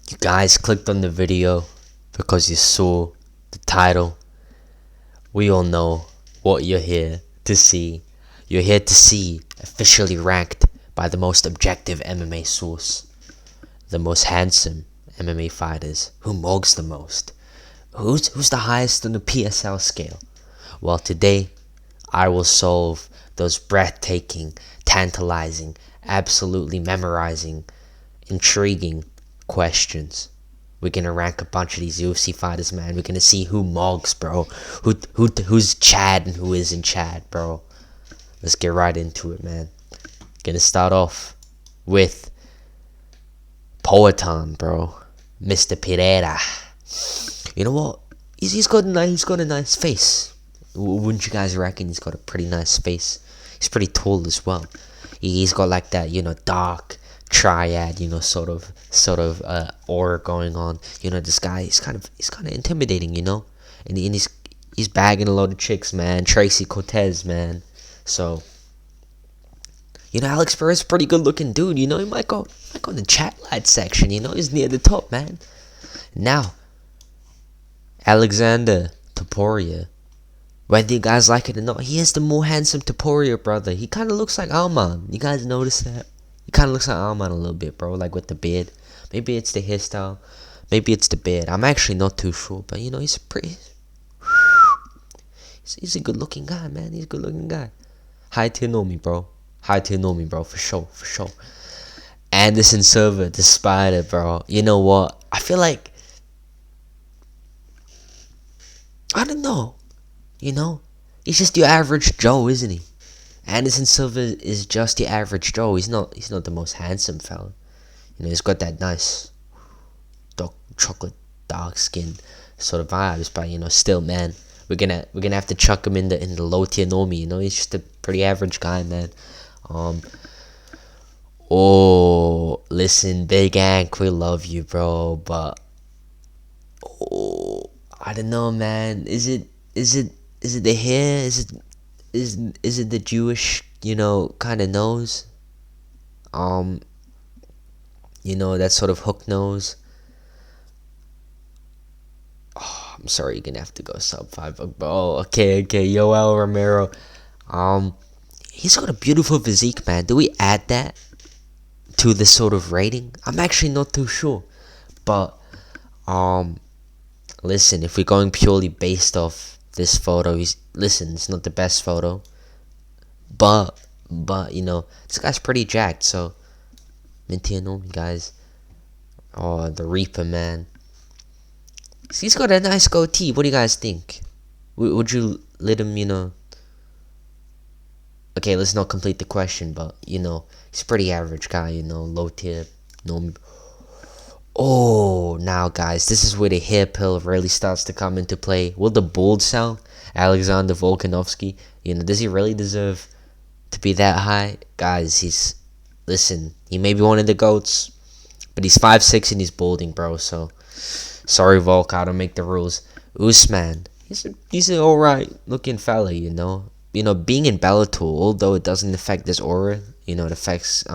You guys clicked on the video because you saw the title. We all know what you're here to see. You're here to see officially ranked by the most objective MMA source, the most handsome MMA fighters. Who mogs the most? Who's the highest on the PSL scale? Well, today I will solve those breathtaking, tantalizing, absolutely memorizing, intriguing questions. We're gonna rank a bunch of these UFC fighters, man. We're gonna see who mogs, bro. Who's Chad and who isn't Chad, bro. Let's get right into it, man. Gonna start off with Poetan, bro. Mr. Pereira. You know what? He's got a nice face. Wouldn't you guys reckon he's got a pretty nice face? He's pretty tall as well. He's got like that, dark triad, sort of aura going on. This guy, he's kind of intimidating, and he's bagging a load of chicks, man. Tracy Cortez, man. So, Alex Perez, pretty good looking dude. He might go in the chat light section. He's near the top, man. Now, Alexander Topuria. Whether you guys like it or not, he is the more handsome Topuria brother. He kind of looks like Alman. You guys notice that? He kind of looks like Alman a little bit, bro. Like with the beard. Maybe it's the hairstyle. Maybe it's the beard. I'm actually not too sure. But, he's a pretty... He's a good-looking guy, man. He's a good-looking guy. High tier Nomi, bro. High tier Nomi, bro. For sure. Anderson Silva, the Spider, bro. You know what? I feel like... I don't know. He's just your average Joe, isn't he? Anderson Silva is just your average Joe. He's not the most handsome fella. He's got that nice chocolate dark skin sort of vibes, but still, man, we're gonna have to chuck him in the low tier Nomi. He's just a pretty average guy, man. Oh, listen, Big Ank, we love you, bro, but I don't know, man. Is it the hair? Is it the Jewish, kind of nose? That sort of hook nose. Oh, I'm sorry, you're gonna have to go sub 5. Oh, okay, Yoel Romero. He's got a beautiful physique, man. Do we add that to this sort of rating? I'm actually not too sure, but listen, if we're going purely based off this photo, it's not the best photo, but this guy's pretty jacked, so Mintiano, guys. Oh, the Reaper, man. He's got a nice goatee. What do you guys think? Would you let him, Okay, let's not complete the question, but he's a pretty average guy, low tier, Oh, now guys, this is where the hair pill really starts to come into play. Will the bald sell? Alexander Volkanovski, does he really deserve to be that high? Guys, he may be one of the GOATs, but he's 5'6" and he's balding, bro, so sorry, Volk, I don't make the rules. Usman, he's an alright looking fella, being in Bellator, although it doesn't affect his aura, it affects,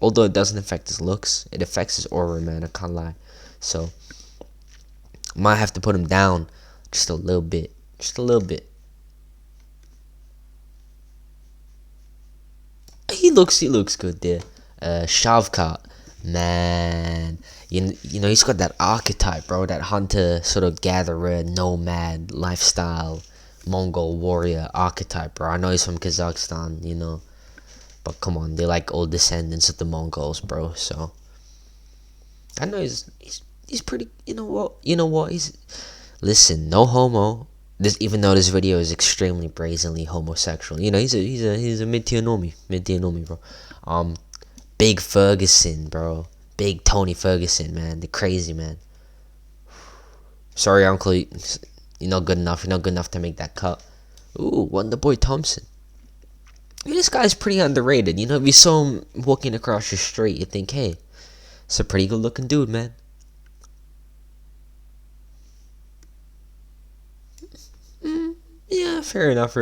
although it doesn't affect his looks, it affects his aura, man, I can't lie. So, might have to put him down just a little bit. He looks good there. Shavkat, man, he's got that archetype, bro, that hunter, sort of gatherer, nomad, lifestyle, Mongol warrior archetype, bro. I know he's from Kazakhstan, but come on, they're like old descendants of the Mongols, bro. So I know he's pretty. You know what? Listen, no homo. Even though this video is extremely brazenly homosexual, he's a mid-tier Nomi, bro. Big Ferguson, bro. Big Tony Ferguson, man, the crazy man. Sorry, uncle. You're not good enough. You're not good enough to make that cut. Ooh, Wonderboy Thompson. This guy's pretty underrated. If you saw him walking across the street, you'd think, hey, it's a pretty good looking dude, man. Yeah, fair enough.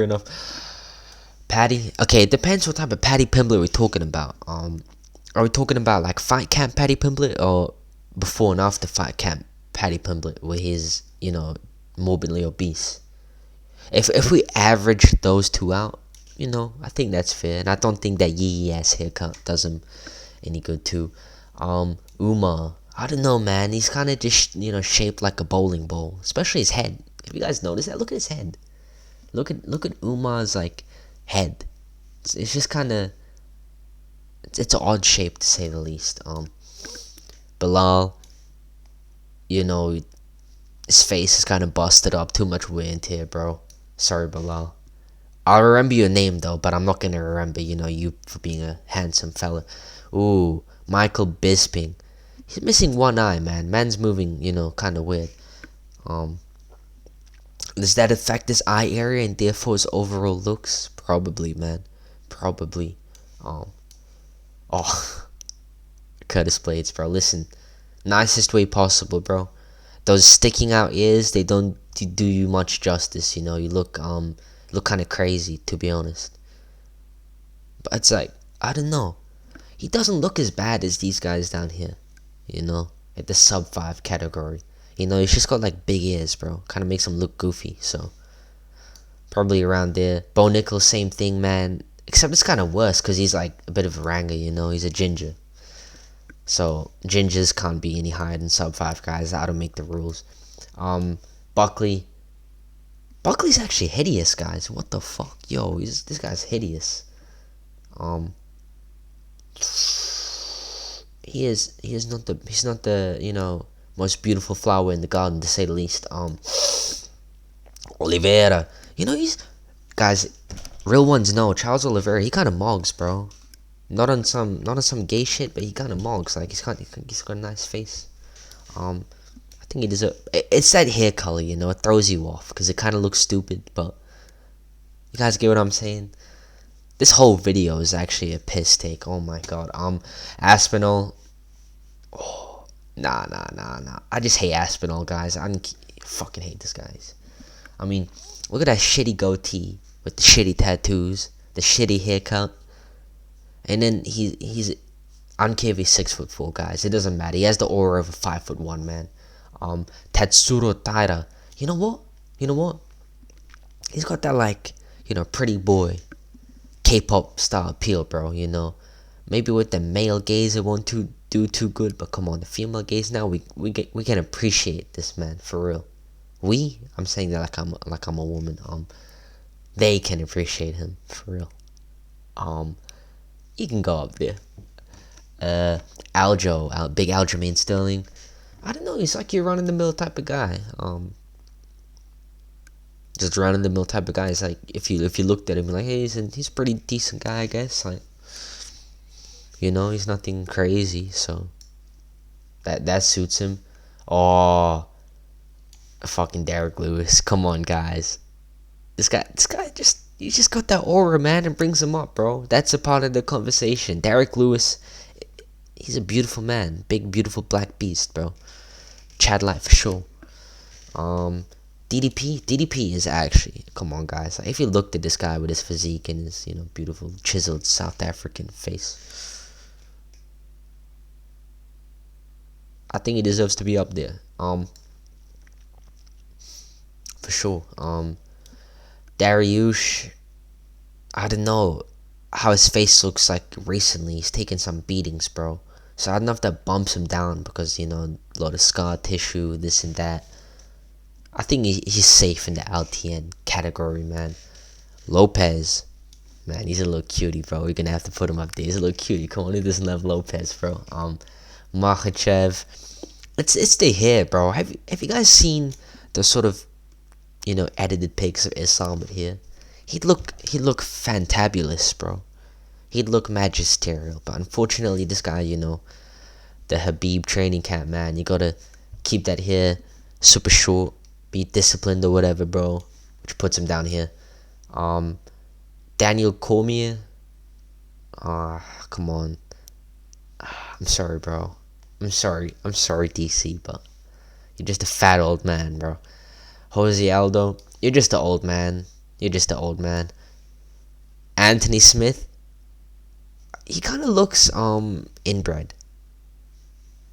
Patty. Okay, it depends what type of Patty Pimblett we're talking about. Are we talking about like fight camp Patty Pimblett or before and after fight camp, Paddy Pimblett, where he's, morbidly obese. If we average those two out, I think that's fair. And I don't think that yee ass haircut does him any good too. Umar, I don't know, man. He's kind of just, shaped like a bowling ball, especially his head. Have you guys noticed that? Look at his head. Look at Umar's like head. It's just kind of, it's an odd shape to say the least. Bilal, his face is kind of busted up. Too much wear and tear, bro. Sorry, Bilal. I'll remember your name though, but I'm not gonna remember, you for being a handsome fella. Ooh, Michael Bisping. He's missing one eye, man. Man's moving, kind of weird. Does that affect his eye area and therefore his overall looks? Probably, man. Probably. Curtis Blades, bro. Listen, nicest way possible, bro. Those sticking out ears, they don't do you much justice. You look kind of crazy, to be honest. But it's like, I don't know. He doesn't look as bad as these guys down here. At the sub 5 category. He's just got like big ears, bro. Kind of makes him look goofy. So probably around there. Bo Nichols, same thing, man. Except it's kind of worse because he's like a bit of a ranger. He's a ginger. So gingers can't be any higher than sub 5 guys. That'll make the rules. Buckley's actually hideous, guys. What the fuck, yo? This guy's hideous. He's not the most beautiful flower in the garden, to say the least. Oliveira, he's, guys, real ones know Charles Oliveira. He kind of mogs, bro. Not on some gay shit, but he kind of mogs. Like he's got a nice face. I think he deserves. It's that hair color, it throws you off because it kind of looks stupid. But you guys get what I'm saying? This whole video is actually a piss take. Oh my god. Aspinall. Oh, nah. I just hate Aspinall, guys. I fucking hate this guys. I mean, look at that shitty goatee with the shitty tattoos, the shitty haircut, and then he's. I don't care if he's 6'4", guys. It doesn't matter. He has the aura of a 5'1" man. Tatsuro Taira. You know what? He's got that like, pretty boy K-pop style appeal, bro. Maybe with the male gaze it won't do too good, but come on, the female gaze now we can appreciate this man for real. I'm saying that like I'm a woman. They can appreciate him for real. He can go up there. Aljo, big Aljamain Sterling. I don't know. He's like your run-of-the-mill type of guy. Just run-of-the-mill type of guy. It's like if you looked at him, you're like, hey, he's a pretty decent guy, I guess. Like, he's nothing crazy, so that suits him. Oh, fucking Derek Lewis. Come on, guys. This guy just got that aura, man, and brings him up, bro. That's a part of the conversation. Derek Lewis. He's a beautiful man. Big, beautiful black beast, bro. Chad Light for sure. DDP is actually, come on, guys. Like, if you looked at this guy with his physique and his, beautiful chiseled South African face, I think he deserves to be up there. For sure. Dariush, I don't know how his face looks like recently. He's taken some beatings, bro. So I don't know if that bumps him down because, a lot of scar tissue, this and that. I think he's safe in the LTN category, man. Lopez, man, he's a little cutie, bro. We're gonna have to put him up there. He's a little cutie. Come on, he doesn't love Lopez, bro. Makhachev, it's the hair, bro. Have you guys seen the sort of, edited pics of Islam with hair? He'd look fantabulous, bro. He'd look magisterial, but unfortunately, this guy, the Habib training camp, man, you gotta keep that hair super short, be disciplined or whatever, bro, which puts him down here. Daniel Cormier, come on. I'm sorry, bro. I'm sorry, DC, but you're just a fat old man, bro. Jose Aldo, you're just an old man. Anthony Smith, he kind of looks inbred.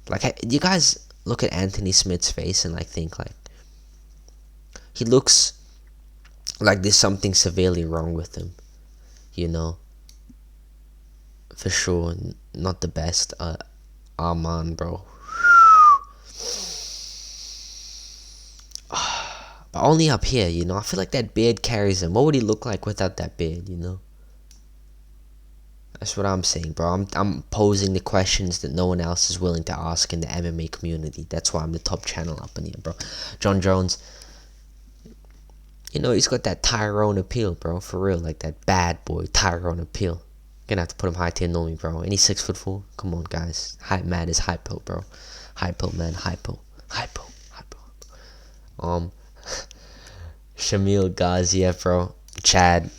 Like, you guys look at Anthony Smith's face and like think like he looks like there's something severely wrong with him, you know. For sure, not the best. Arman, bro. But only up here, you know. I feel like that beard carries him. What would he look like without that beard, you know? That's what I'm saying, bro. I'm posing the questions that no one else is willing to ask in the MMA community. That's why I'm the top channel up in here, bro. John Jones, you know, he's got that Tyrone appeal, bro. For real, like that bad boy Tyrone appeal. Gonna have to put him high tier, know me, bro. Any 6'4"? Come on, guys. Hype man is hypo, bro. Hypo, man. Hypo. Shamil Gaziev, bro. Chad.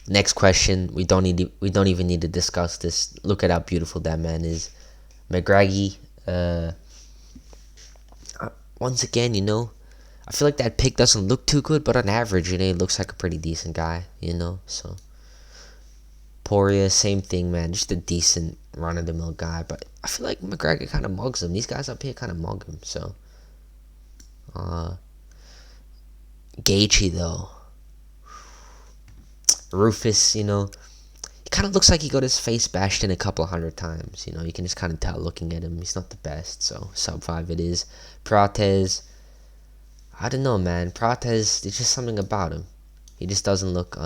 Next question. We don't even need to discuss this. Look at how beautiful that man is. McGregor. Once again, you know, I feel like that pick doesn't look too good, but on average, you know, he looks like a pretty decent guy, you know. So Poirier, same thing, man. Just a decent run-of-the-mill guy, but I feel like McGregor kind of mugs him. These guys up here kind of mug him. So Gaethje though. Rufus, you know, he kind of looks like he got his face bashed in a couple 100 times. You know, you can just kind of tell looking at him. He's not the best, so sub 5 it is. Prates, I don't know, man. Prates, there's just something about him. He just doesn't look,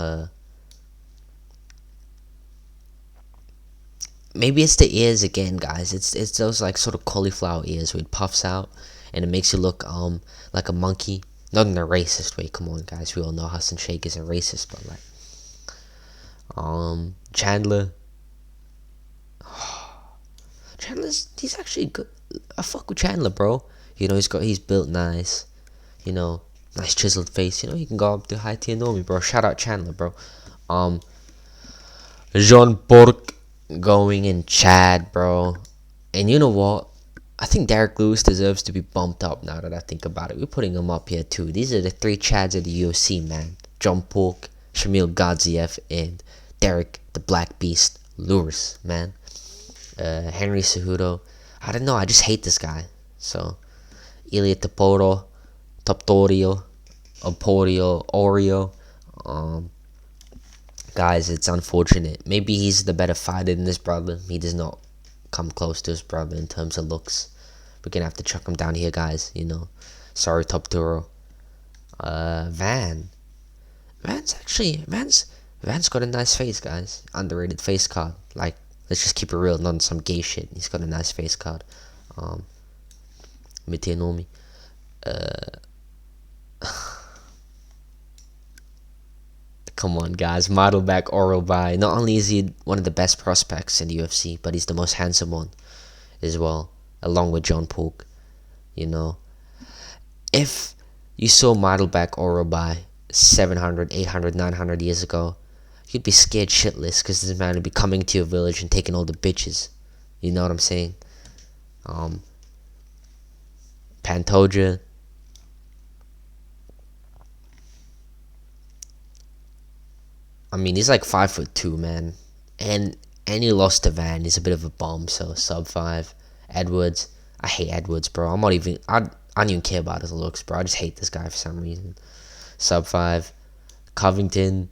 maybe it's the ears again, guys. It's those, like, sort of cauliflower ears where it puffs out, and it makes you look, like a monkey. Not in a racist way, come on, guys. We all know Hassan Sheikh is a racist, but, like, Chandler. He's actually good. I fuck with Chandler, bro. You know, he's built nice. You know, nice chiseled face. You know, he can go up to high tier Nomi, bro. Shout out Chandler, bro. Jean Pork going in Chad, bro. And you know what? I think Derek Lewis deserves to be bumped up now that I think about it. We're putting him up here too. These are the 3 Chads of the UFC, man. John Pork, Shamil Gaziev, and Derek the Black Beast Lewis, man. Henry Cejudo. I don't know. I just hate this guy. So, Ilia Toporo, Oreo. Guys, it's unfortunate. Maybe he's the better fighter than this brother. He does not come close to his brother in terms of looks. We're gonna have to chuck him down here, guys. You know. Sorry, Toporo. Van's got a nice face, guys. Underrated face card. Like, let's just keep it real, not on some gay shit. He's got a nice face card. Mitenomi. Come on, guys. Modelback Orobai. Not only is he one of the best prospects in the UFC, but he's the most handsome one as well, along with John Polk. You know, if you saw Modelback Orobai 700, 800, 900 years ago, you'd be scared shitless because this man would be coming to your village and taking all the bitches. You know what I'm saying? Pantoja. I mean, he's like 5'2", man. And he lost to Van. He's a bit of a bum, so sub 5. Edwards. I hate Edwards, bro. I don't even care about his looks, bro. I just hate this guy for some reason. Sub 5. Covington.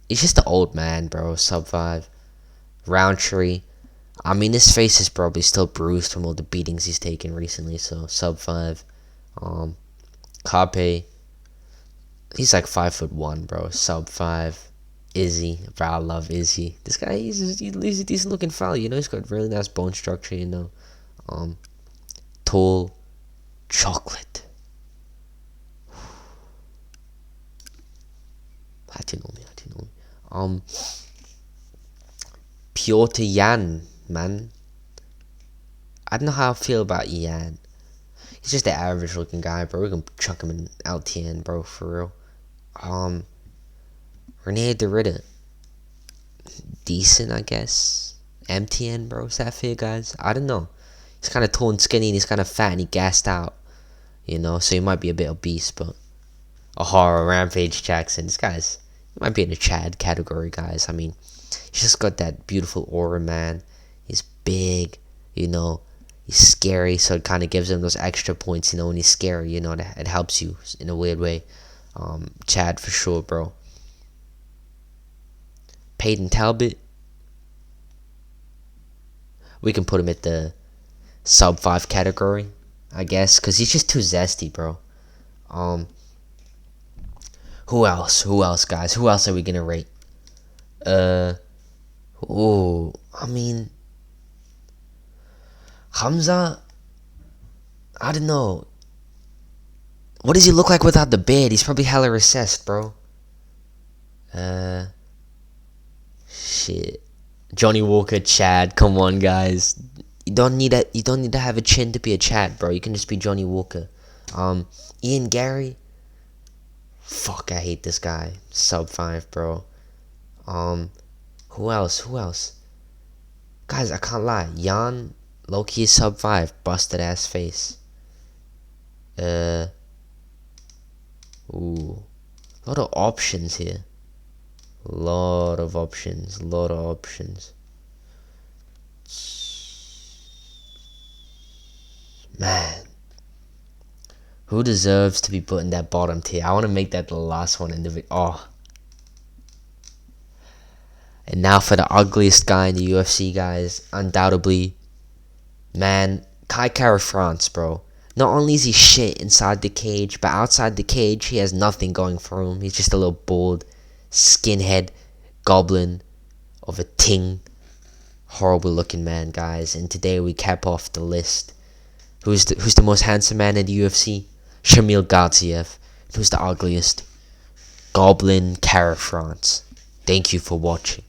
He's just an old man, bro. Sub 5. Roundtree. I mean, his face is probably still bruised from all the beatings he's taken recently, so sub 5. Kape. He's like 5'1", bro. Sub 5. Izzy. Bro, I love Izzy. This guy, he's a decent looking fella, you know. He's got really nice bone structure, you know. Tall. Chocolate. Piotr Yan, man. I don't know how I feel about Yan. He's just an average looking guy, bro. We can chuck him in LTN, bro, for real. Rene Derrida. Decent, I guess. MTN, bro. Is that fair, guys? I don't know. He's kind of tall and skinny, and he's kind of fat, and he gassed out. You know, so he might be a bit obese, but... Horror, Rampage Jackson. This guy's... He might be in the Chad category, guys. I mean, he's just got that beautiful aura, man. He's big. You know, he's scary, so it kind of gives him those extra points. You know, when he's scary, you know, it helps you in a weird way. Chad for sure, bro. Peyton Talbot, we can put him at the sub 5 category, I guess, because he's just too zesty, bro. Who else? Who else, guys? Who else are we gonna rate? I mean, Hamza, I don't know. What does he look like without the beard? He's probably hella recessed, bro. Shit. Johnny Walker, Chad. Come on, guys. You don't need to have a chin to be a Chad, bro. You can just be Johnny Walker. Ian Gary. Fuck, I hate this guy. Sub 5, bro. Who else? Guys, I can't lie. Jan, low-key is sub 5. Busted ass face. Ooh. A lot of options here. Lot of options. Man. Who deserves to be put in that bottom tier? I want to make that the last one in the video. Oh. And now for the ugliest guy in the UFC, guys. Undoubtedly. Man, Kai Kara France, bro. Not only is he shit inside the cage, but outside the cage, he has nothing going for him. He's just a little bald, skinhead, goblin of a ting. Horrible looking man, guys. And today we cap off the list. Who's the most handsome man in the UFC? Shamil Gaziev. Who's the ugliest? Goblin Kara France. Thank you for watching.